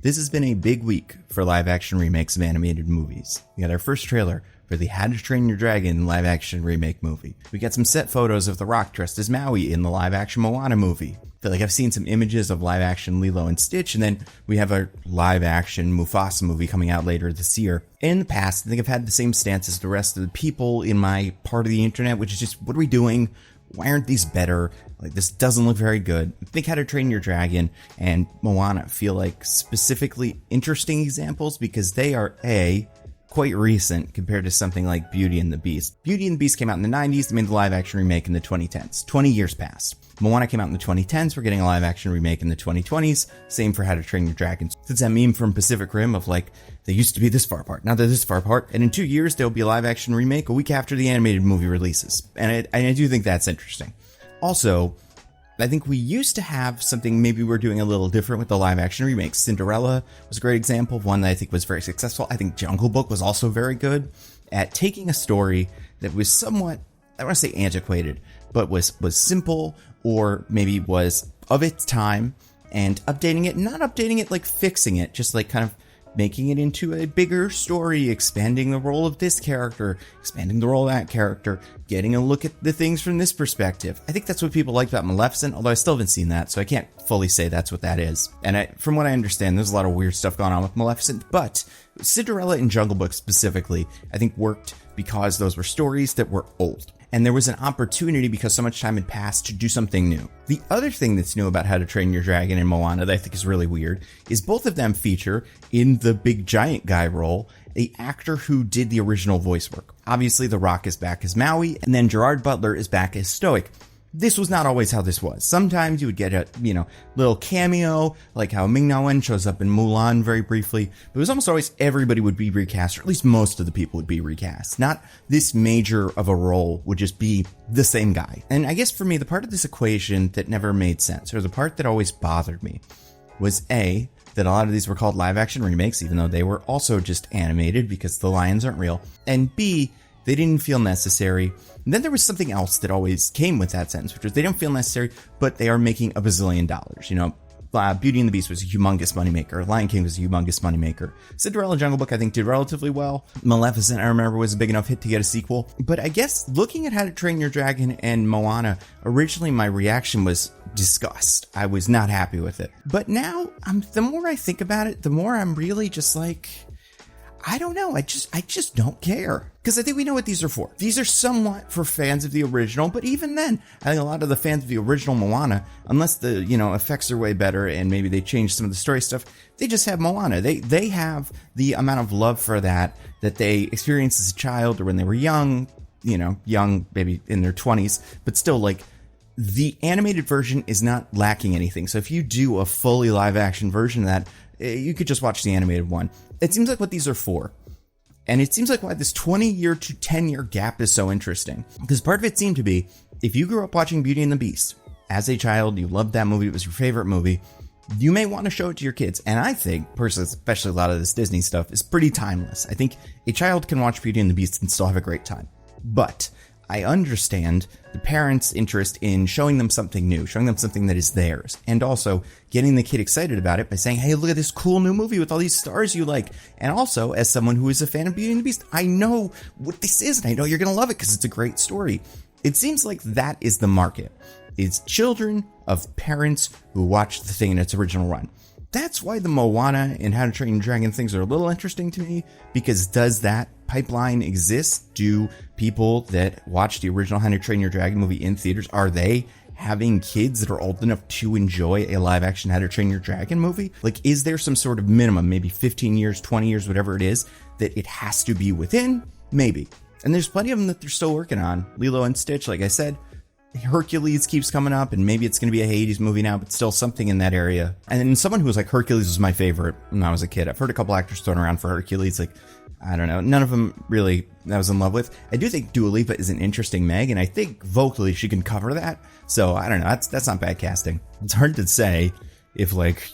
This has been a big week for live action remakes of animated movies. We got our first trailer for the How to Train Your Dragon live action remake movie. We got some set photos of The Rock dressed as Maui in the live action Moana movie. I feel like I've seen some images of live action Lilo and Stitch, and then we have a live action Mufasa movie coming out later this year. In the past, I think I've had the same stance as the rest of the people in my part of the internet, which is just, what are we doing? Why aren't these better? Like, this doesn't look very good. I think How to Train Your Dragon and Moana feel like specifically interesting examples because they are quite recent compared to something like Beauty and the Beast. Beauty and the Beast came out in the 90s, they made the live action remake in the 2010s. 20 years passed. Moana came out in the 2010s, we're getting a live action remake in the 2020s. Same for How to Train Your Dragon. It's that meme from Pacific Rim of like, they used to be this far apart, now they're this far apart, and in 2 years there'll be a live action remake a week after the animated movie releases. And I do think that's interesting. Also, I think we used to have something maybe we're doing a little different with the live action remakes. Cinderella was a great example of one that I think was very successful. I think Jungle Book was also very good at taking a story that was somewhat, I don't want to say antiquated, but was simple or maybe was of its time and updating it, not updating it like fixing it, just like kind of making it into a bigger story, expanding the role of this character, expanding the role of that character, getting a look at the things from this perspective. I think that's what people like about Maleficent, although I still haven't seen that, so I can't fully say that's what that is. And from what I understand, there's a lot of weird stuff going on with Maleficent, but Cinderella and Jungle Book specifically, I think worked because those were stories that were old. And there was an opportunity because so much time had passed to do something new. The other thing that's new about How to Train Your Dragon and Moana that I think is really weird is both of them feature in the big giant guy role the actor who did the original voice work. Obviously, The Rock is back as Maui, and then Gerard Butler is back as Stoic. This was not always how this was. Sometimes you would get a, little cameo, like how Ming-Na Wen shows up in Mulan very briefly. But it was almost always everybody would be recast, or at least most of the people would be recast. Not this major of a role would just be the same guy. And I guess for me, the part of this equation that never made sense, or the part that always bothered me, was A, that a lot of these were called live action remakes, even though they were also just animated because the lions aren't real. And B, they didn't feel necessary. And then there was something else that always came with that sentence, which was they don't feel necessary, but they are making $1 bazillion. Beauty and the Beast was a humongous moneymaker. Lion King was a humongous moneymaker. Cinderella and Jungle Book, I think, did relatively well. Maleficent, I remember, was a big enough hit to get a sequel. But I guess looking at How to Train Your Dragon and Moana, originally my reaction was disgust. I was not happy with it. But now, the more I think about it, the more I'm really just like, I don't know. I just don't care. Because I think we know what these are for. These are somewhat for fans of the original, but even then, I think a lot of the fans of the original Moana, unless the, effects are way better and maybe they change some of the story stuff, they just have Moana. They have the amount of love for that they experienced as a child or when they were young, young, maybe in their 20s, but still like, the animated version is not lacking anything. So if you do a fully live action version of that, you could just watch the animated one. It seems like what these are for. And it seems like why this 20-year to 10-year gap is so interesting. Because part of it seemed to be, if you grew up watching Beauty and the Beast as a child, you loved that movie, it was your favorite movie, you may want to show it to your kids. And I think, personally, especially a lot of this Disney stuff, is pretty timeless. I think a child can watch Beauty and the Beast and still have a great time. But I understand the parents' interest in showing them something new, showing them something that is theirs, and also getting the kid excited about it by saying, hey, look at this cool new movie with all these stars you like. And also, as someone who is a fan of Beauty and the Beast, I know what this is, and I know you're going to love it because it's a great story. It seems like that is the market. It's children of parents who watch the thing in its original run. That's why the Moana and How to Train Your Dragon things are a little interesting to me, because does that pipeline exist? Do people that watch the original How to Train Your Dragon movie in theaters, are they having kids that are old enough to enjoy a live action How to Train Your Dragon movie? Like, is there some sort of minimum, maybe 15 years, 20 years, whatever it is, that it has to be within? Maybe. And there's plenty of them that they're still working on. Lilo and Stitch, like I said, Hercules keeps coming up, and maybe it's going to be a Hades movie now, but still something in that area. And then someone who was like, Hercules was my favorite when I was a kid. I've heard a couple actors thrown around for Hercules, like, I don't know, none of them really I was in love with. I do think Dua Lipa is an interesting Meg, and I think vocally she can cover that. So I don't know, that's not bad casting. It's hard to say if, like,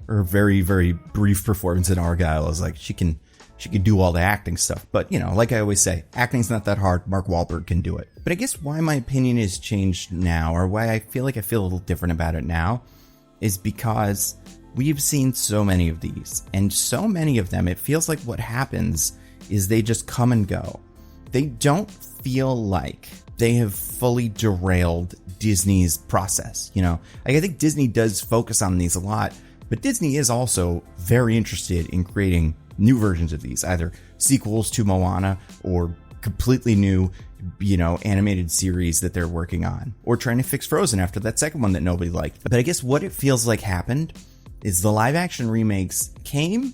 her very, very brief performance in Argyle is like, she can do all the acting stuff. But, like I always say, acting's not that hard. Mark Wahlberg can do it. But I guess why my opinion has changed now, or why I feel a little different about it now, is because We've seen so many of these, and so many of them, it feels like what happens is they just come and go. They don't feel like they have fully derailed Disney's process. Like, I think Disney does focus on these a lot, but Disney is also very interested in creating new versions of these, either sequels to Moana or completely new, animated series that they're working on, or trying to fix Frozen after that second one that nobody liked. But I guess what it feels like happened is the live action remakes came,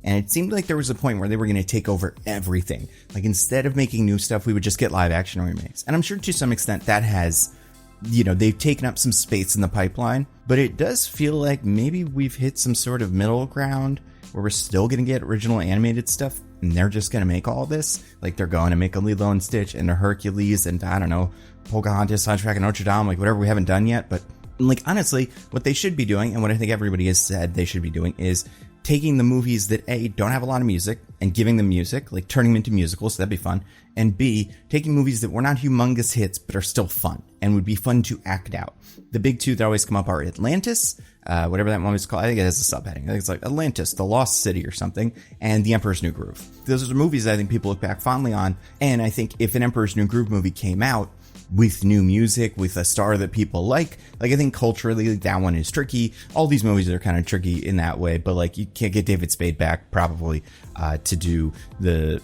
and it seemed like there was a point where they were going to take over everything. Like, instead of making new stuff, we would just get live action remakes. And I'm sure to some extent that has, they've taken up some space in the pipeline, but it does feel like maybe we've hit some sort of middle ground where we're still going to get original animated stuff, and they're just going to make all this. Like, they're going to make a Lilo and Stitch and a Hercules and, I don't know, Pocahontas, Soundtrack of Notre Dame, like whatever we haven't done yet. But, like, honestly, what they should be doing, and what I think everybody has said they should be doing, is taking the movies that A, don't have a lot of music, and giving them music, like turning them into musicals, so that'd be fun, and B, taking movies that were not humongous hits, but are still fun, and would be fun to act out. The big two that always come up are Atlantis, whatever that one is called, I think it has a subheading, I think it's like Atlantis, The Lost City or something, and The Emperor's New Groove. Those are movies I think people look back fondly on, and I think if an Emperor's New Groove movie came out, with new music, with a star that people like I think culturally that one is tricky. All these movies are kind of tricky in that way, but like you can't get David Spade back probably to do the,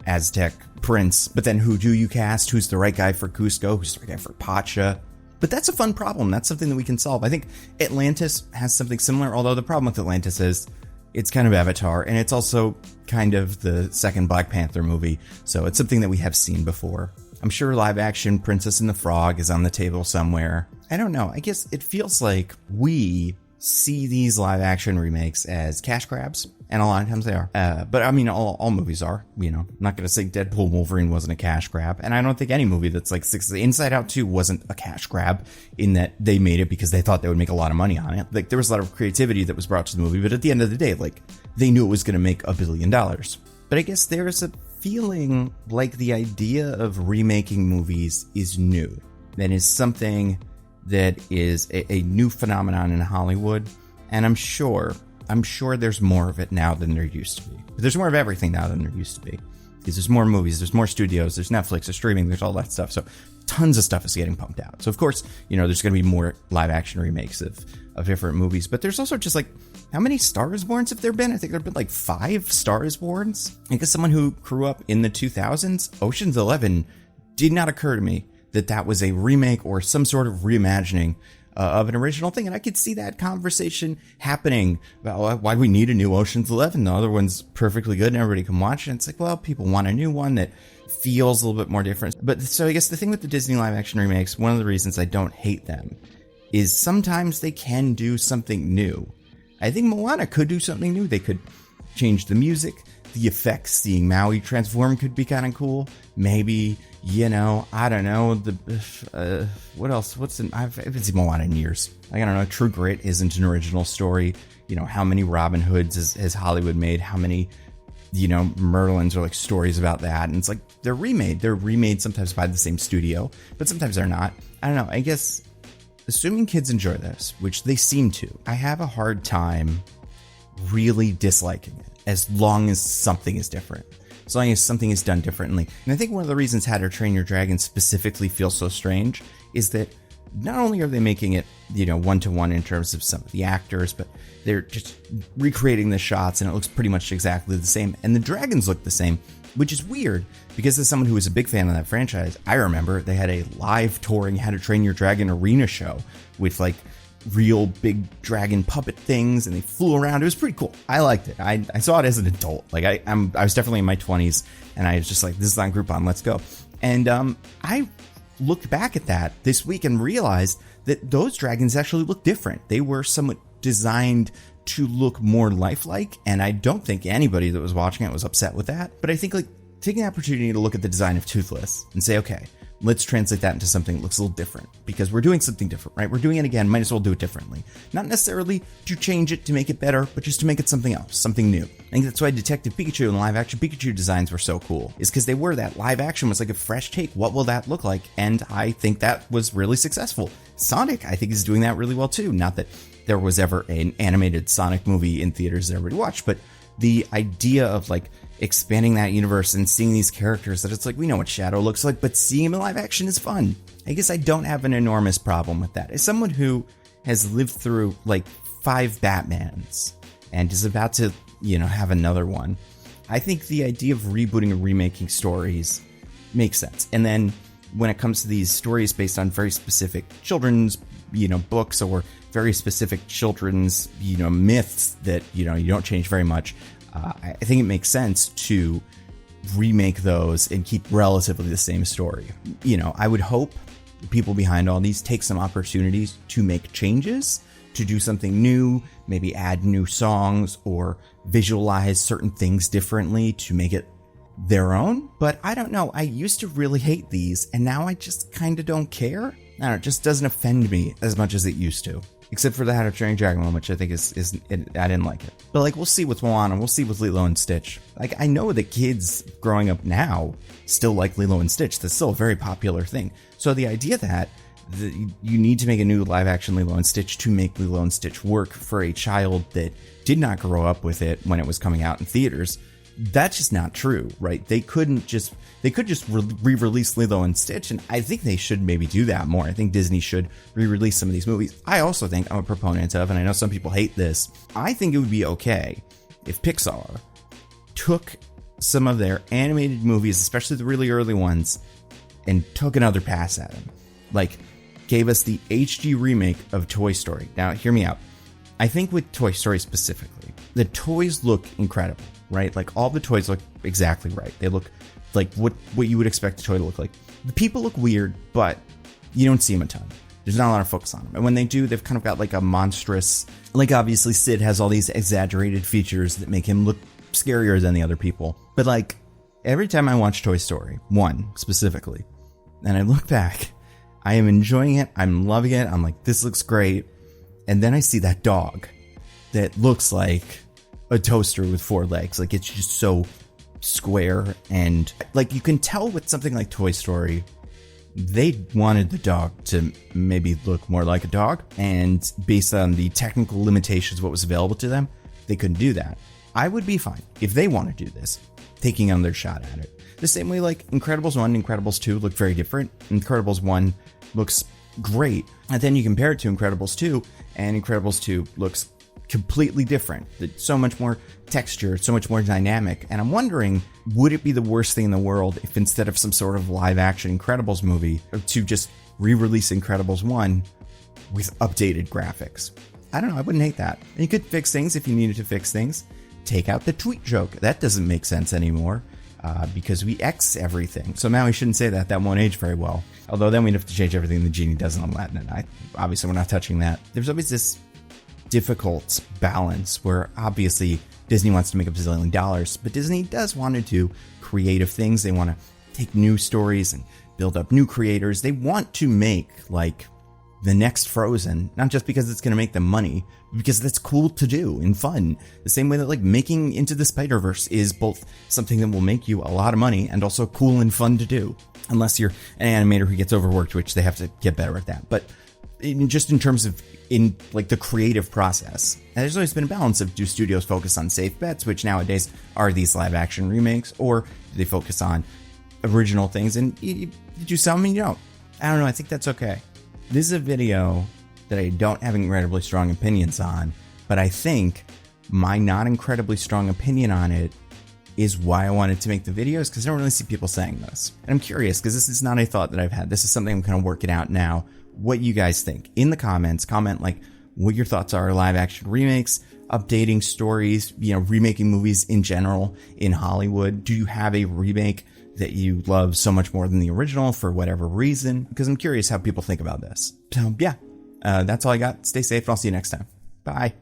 Aztec prince. But then who do you cast? Who's the right guy for Cusco? Who's the right guy for Pacha? But that's a fun problem. That's something that we can solve. I think Atlantis has something similar, although the problem with Atlantis is it's kind of Avatar, and it's also kind of the second Black Panther movie, so it's something that we have seen before. I'm sure live action Princess and the Frog is on the table somewhere. I don't know. I guess it feels like we see these live action remakes as cash grabs, and a lot of times they are. But I mean, all movies are, I'm not going to say Deadpool Wolverine wasn't a cash grab, and I don't think any movie that's like Inside Out 2 wasn't a cash grab in that they made it because they thought they would make a lot of money on it. Like, there was a lot of creativity that was brought to the movie, but at the end of the day, like, they knew it was going to make $1 billion. But I guess there's a feeling like the idea of remaking movies is new. That is something that is a new phenomenon in Hollywood, and I'm sure there's more of it now than there used to be. But there's more of everything now than there used to be. Because there's more movies, there's more studios, there's Netflix, there's streaming, there's all that stuff. So tons of stuff is getting pumped out. So of course, there's going to be more live action remakes of different movies. But there's also just like, how many Star is Borns have there been? I think there have been like 5 Star is Borns. I guess someone who grew up in the 2000s, Ocean's 11 did not occur to me that was a remake or some sort of reimagining of an original thing. And I could see that conversation happening about why we need a new Ocean's 11. The other one's perfectly good and everybody can watch it. And it's like, well, people want a new one that feels a little bit more different. But so I guess the thing with the Disney live action remakes, one of the reasons I don't hate them is sometimes they can do something new. I think Moana could do something new. They could change the music, the effects, seeing Maui transform could be kind of cool. Maybe, I don't know, what else? I haven't seen Moana in years. I don't know, True Grit isn't an original story. How many Robin Hoods has Hollywood made? How many, Merlins are like stories about that? And it's like, they're remade. They're remade sometimes by the same studio, but sometimes they're not. I don't know, I guess, assuming kids enjoy this, which they seem to, I have a hard time really disliking it as long as something is different. As long as something is done differently. And I think one of the reasons How to Train Your Dragon specifically feels so strange is that not only are they making it, one-to-one in terms of some of the actors, but they're just recreating the shots and it looks pretty much exactly the same. And the dragons look the same, which is weird because as someone who was a big fan of that franchise, I remember they had a live touring How to Train Your Dragon arena show with like real big dragon puppet things and they flew around. It was pretty cool. I liked it. I saw it as an adult. Like I was definitely in my 20s and I was just like, this is on Groupon, let's go. And I looked back at that this week and realized that those dragons actually look different. They were somewhat designed to look more lifelike, and I don't think anybody that was watching it was upset with that. But I think like taking the opportunity to look at the design of Toothless and say, okay, let's translate that into something that looks a little different because we're doing something different, right? We're doing it again. Might as well do it differently. Not necessarily to change it to make it better, but just to make it something else, something new. I think that's why Detective Pikachu and live action Pikachu designs were so cool, is because they were that. Live action was like a fresh take. What will that look like? And I think that was really successful. Sonic, I think, is doing that really well too. Not that there was ever an animated Sonic movie in theaters that everybody watched, but the idea of like expanding that universe and seeing these characters that it's like, we know what Shadow looks like, but seeing him in live action is fun. I guess I don't have an enormous problem with that. As someone who has lived through like 5 Batmans and is about to, have another one, I think the idea of rebooting and remaking stories makes sense. And then when it comes to these stories based on very specific children's, books or very specific children's, myths that, you don't change very much, I think it makes sense to remake those and keep relatively the same story. I would hope the people behind all these take some opportunities to make changes, to do something new, maybe add new songs or visualize certain things differently to make it their own. But I don't know. I used to really hate these, and now I just kind of don't care. I don't know, it just doesn't offend me as much as it used to. Except for the How to Train Your Dragon one, which I think I didn't like it. But like, we'll see with Moana, we'll see with Lilo and Stitch. Like, I know that kids growing up now still like Lilo and Stitch. That's still a very popular thing. So the idea that you need to make a new live action Lilo and Stitch to make Lilo and Stitch work for a child that did not grow up with it when it was coming out in theaters, that's just not true, right? They could just re-release Lilo and Stitch, and I think they should maybe do that more. I think Disney should re-release some of these movies. I also think, I'm a proponent of, and I know some people hate this, I think it would be okay if Pixar took some of their animated movies, especially the really early ones, and took another pass at them. Like, gave us the HD remake of Toy Story. Now, hear me out. I think with Toy Story specifically, the toys look incredible, right? Like, all the toys look exactly right. They look like what you would expect a toy to look like. The people look weird, but you don't see them a ton. There's not a lot of focus on them. And when they do, they've kind of got like a monstrous, like obviously Sid has all these exaggerated features that make him look scarier than the other people. But like, every time I watch Toy Story 1 specifically, and I look back, I am enjoying it. I'm loving it. I'm like, this looks great. And then I see that dog that looks like a toaster with 4 legs. Like, it's just so square. And like, you can tell with something like Toy Story, they wanted the dog to maybe look more like a dog. And based on the technical limitations, what was available to them, they couldn't do that. I would be fine if they want to do this, taking on their shot at it. The same way like Incredibles 1 and Incredibles 2 look very different. Incredibles 1 looks great. And then you compare it to Incredibles 2, and Incredibles 2 looks completely different. It's so much more texture, so much more dynamic. And I'm wondering, would it be the worst thing in the world if instead of some sort of live action Incredibles movie, to just re-release Incredibles 1 with updated graphics? I don't know. I wouldn't hate that. And you could fix things if you needed to fix things. Take out the tweet joke. That doesn't make sense anymore. Because we X everything. So now we shouldn't say that. That won't age very well. Although then we'd have to change everything the genie does in Latin, and obviously we're not touching that. There's always this difficult balance where obviously Disney wants to make $1 bazillion, but Disney does want to do creative things. They want to take new stories and build up new creators. They want to make like the next Frozen, not just because it's going to make them money, but because that's cool to do and fun. The same way that like making Into the Spider-Verse is both something that will make you a lot of money and also cool and fun to do. Unless you're an animator who gets overworked, which they have to get better at that. But just in terms of in like the creative process, and there's always been a balance of, do studios focus on safe bets, which nowadays are these live action remakes, or do they focus on original things? And you do some and you don't. I don't know. I think that's okay. This is a video that I don't have incredibly strong opinions on, but I think my not incredibly strong opinion on it is why I wanted to make the videos, because I don't really see people saying this. And I'm curious, because this is not a thought that I've had. This is something I'm kind of working out now. What you guys think. In the comments, comment like what your thoughts are, live action remakes, updating stories, remaking movies in general in Hollywood. Do you have a remake that you love so much more than the original for whatever reason? Because I'm curious how people think about this. So yeah, that's all I got. Stay safe, and I'll see you next time. Bye.